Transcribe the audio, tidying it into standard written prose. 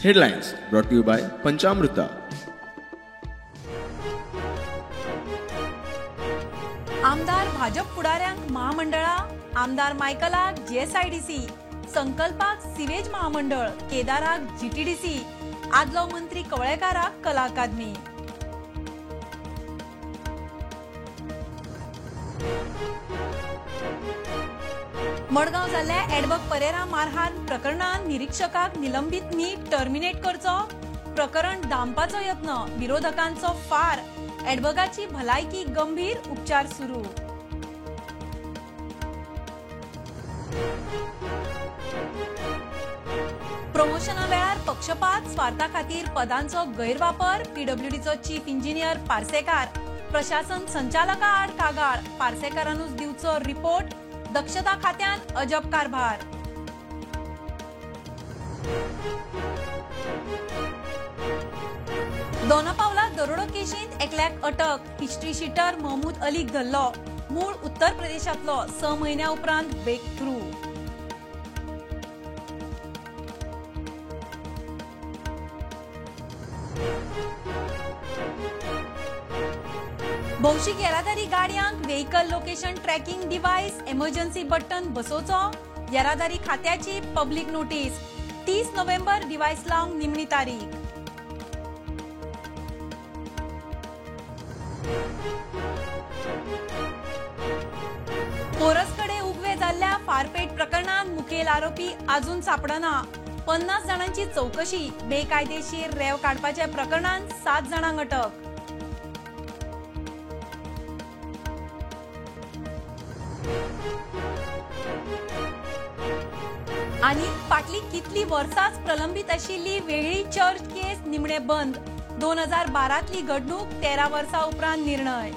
Headlines brought to you by Panchamrita. आमदार भाजप पुढाऱ्यांक महामंडळा, आमदार मायकलाक GSIDC, संकल्पाक sewage महामंडळ, केदाराक जीटीडीसी, आदलो मंत्री कवळेकाराक कला अकादमी. मडगांव जाल्ल्या एडवर्क परेरा मारहाण प्रकरणात निरीक्षकाक निलंबित नी टर्मिनेट करचो, प्रकरण दांपाचो यत्न, विरोधकांचो फार, एडवर्काची भलायकी गंभीर, उपचार सुरू. प्रमोशना वेळार पक्षपात, स्वार्था खातीर पदांचो गैरवापर, पीडब्ल्यूडीचो चीफ इंजिनियर पार्सेकार, प्रशासन संचालका आड कागाळ, पार्सेकारानूच दिवचो रिपोर्ट, दक्षता खात्यान अजब कारभार. दोनापावला दरोडो केशींत एकल्याक अटक, हिस्ट्री शीटर महमूद अलीक धरलो, मूळ उत्तर प्रदेशातलो, 6 म्हयन्या उपरांत ब्रेक थ्रू. भौशीक येरादारी गाडयांक vehicle location tracking device, emergency button बसोवचो, येरादारी खात्याची पब्लिक नोटीस, 30 नोव्हेंबर डिव्हाइस लावंक निमणी तारीख. पोरसकडे उगवे जाल्ल्या फारपेट प्रकरणात मुखेल आरोपी अजून सापडना, 50 जणांची चौकशी, बेकायदेशीर रेव काडपाच्या प्रकरणात 7 जणांक अटक. आणि फाटली कितली वर्सांच प्रलंबित आशिल्ली वेगळी चर्च केस निमणे बंद, 2012तली घडणूक 13 वर्सां उपरांत निर्णय.